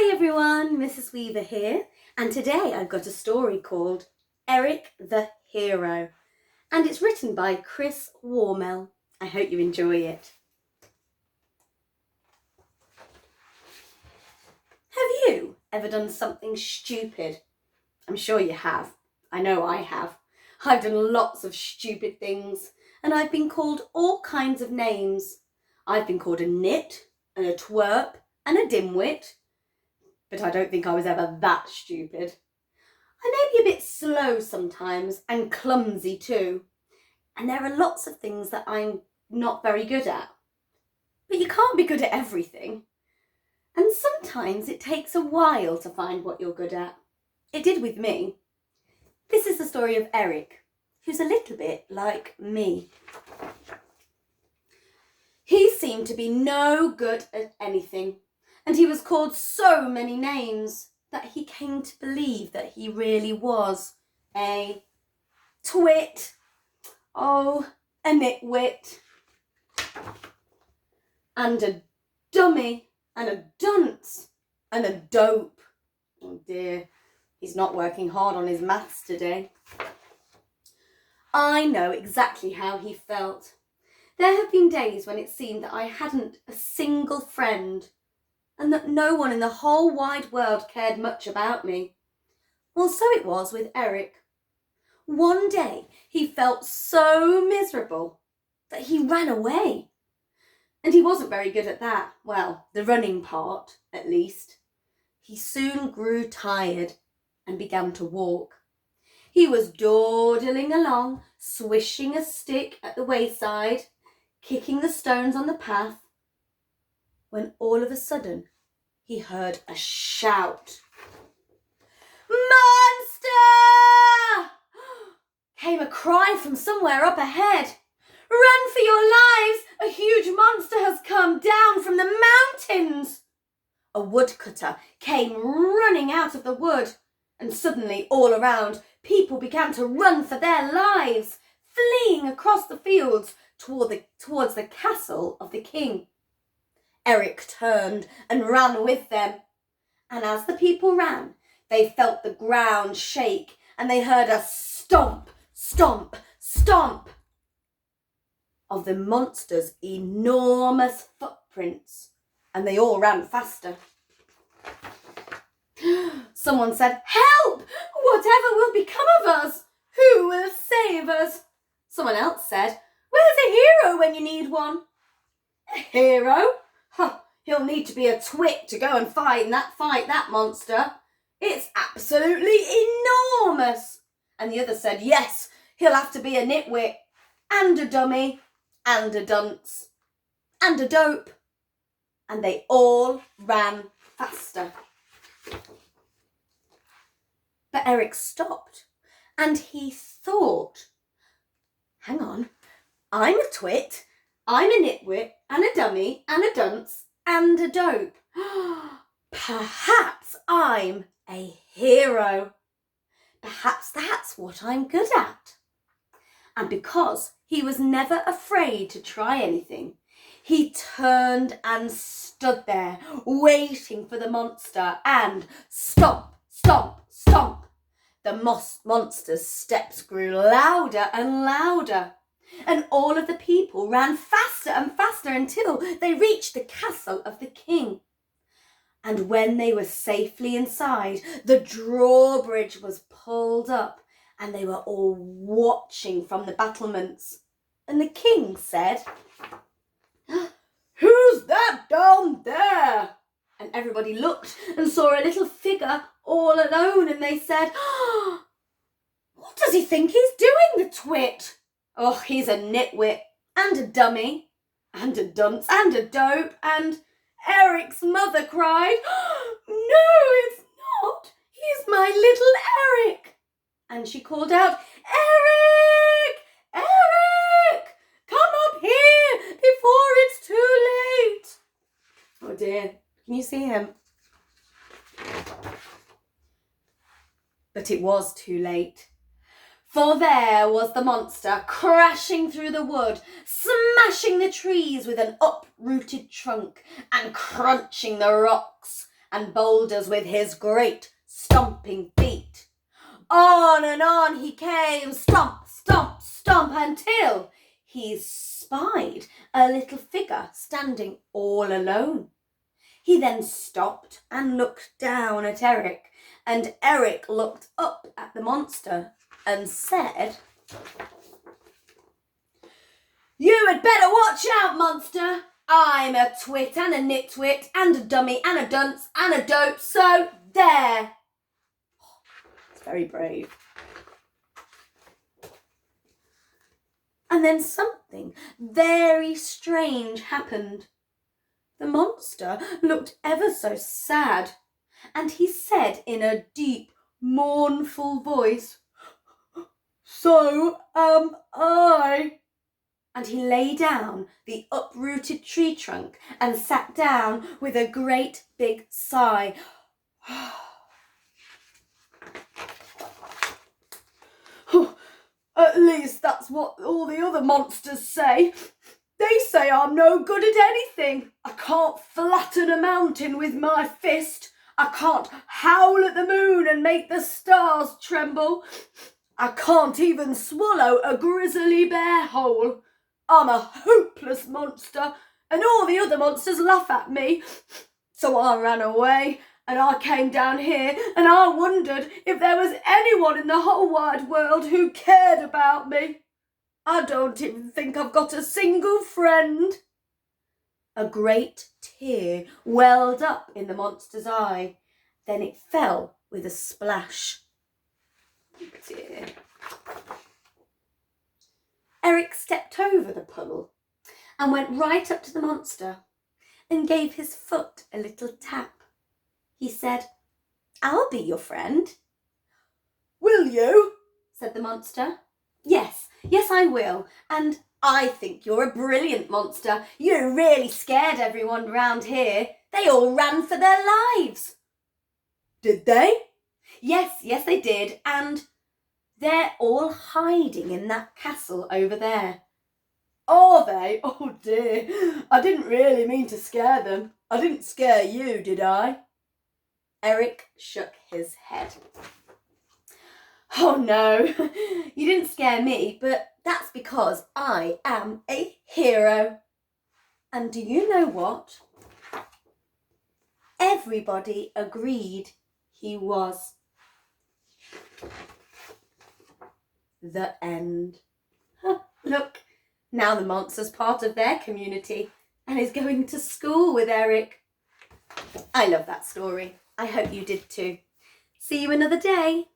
Hi everyone, Mrs. Weaver here, and today I've got a story called Eric the Hero, and it's written by Chris Warmell. I hope you enjoy it. Have you ever done something stupid? I'm sure you have. I know I have. I've done lots of stupid things, and I've been called all kinds of names. I've been called a nit, and a twerp, and a dimwit. But I don't think I was ever that stupid. I may be a bit slow sometimes and clumsy too. And there are lots of things that I'm not very good at. But you can't be good at everything. And sometimes it takes a while to find what you're good at. It did with me. This is the story of Eric, who's a little bit like me. He seemed to be no good at anything. And he was called so many names that he came to believe that he really was a twit, a nitwit, and a dummy, and a dunce, and a dope. Oh dear, he's not working hard on his maths today. I know exactly how he felt. There have been days when it seemed that I hadn't a single friend, and that no one in the whole wide world cared much about me. Well, so it was with Eric. One day he felt so miserable that he ran away. And he wasn't very good at that. Well, the running part, at least. He soon grew tired and began to walk. He was dawdling along, swishing a stick at the wayside, kicking the stones on the path, when all of a sudden he heard a shout. "Monster!" came a cry from somewhere up ahead. "Run for your lives! A huge monster has come down from the mountains!" A woodcutter came running out of the wood, and suddenly all around people began to run for their lives, fleeing across the fields towards the castle of the king. Eric turned and ran with them. And as the people ran, they felt the ground shake and they heard a stomp, stomp, stomp of the monster's enormous footprints. And they all ran faster. Someone said, "Help! Whatever will become of us? Who will save us?" Someone else said, "Where's a hero when you need one?" "A hero? He'll need to be a twit to go and fight that monster. It's absolutely enormous." And the other said, "Yes, he'll have to be a nitwit, and a dummy, and a dunce, and a dope." And they all ran faster. But Eric stopped, and he thought, "Hang on, I'm a twit, I'm a nitwit, and a dummy, and a dunce, and a dope. Perhaps I'm a hero. Perhaps that's what I'm good at." And because he was never afraid to try anything, he turned and stood there, waiting for the monster, and stomp, stomp, stomp. The monster's steps grew louder and louder. And all of the people ran faster and faster until they reached the castle of the king. And when they were safely inside, the drawbridge was pulled up and they were all watching from the battlements. And the king said, "Who's that down there?" And everybody looked and saw a little figure all alone, and they said, "What does he think he's doing, the twit? Oh, he's a nitwit, and a dummy, and a dunce, and a dope." And Eric's mother cried, "No, it's not. He's my little Eric." And she called out, "Eric! Eric! Come up here before it's too late." Oh dear, can you see him? But it was too late. For there was the monster crashing through the wood, smashing the trees with an uprooted trunk and crunching the rocks and boulders with his great stomping feet. On and on he came, stomp, stomp, stomp, until he spied a little figure standing all alone. He then stopped and looked down at Eric, and Eric looked up at the monster and said, "You had better watch out, monster. I'm a twit and a nitwit and a dummy and a dunce and a dope, so there." It's very brave. And then something very strange happened. The monster looked ever so sad, and he said in a deep, mournful voice, "So am I." And he lay down the uprooted tree trunk and sat down with a great big sigh. "At least that's what all the other monsters say. They say I'm no good at anything. I can't flatten a mountain with my fist. I can't howl at the moon and make the stars tremble. I can't even swallow a grizzly bear whole. I'm a hopeless monster, and all the other monsters laugh at me. So I ran away, and I came down here, and I wondered if there was anyone in the whole wide world who cared about me. I don't even think I've got a single friend." A great tear welled up in the monster's eye. Then it fell with a splash. Oh dear. Eric stepped over the puddle and went right up to the monster and gave his foot a little tap. He said, "I'll be your friend." "Will you?" said the monster. Yes, I will. And I think you're a brilliant monster. You really scared everyone round here. They all ran for their lives." "Did they?" Yes, they did. And they're all hiding in that castle over there." "Are they? Oh dear. I didn't really mean to scare them. I didn't scare you, did I?" Eric shook his head. "Oh no, you didn't scare me, but that's because I am a hero." And do you know what? Everybody agreed he was. The end. Look, now the monster's part of their community and is going to school with Eric. I love that story. I hope you did too. See you another day.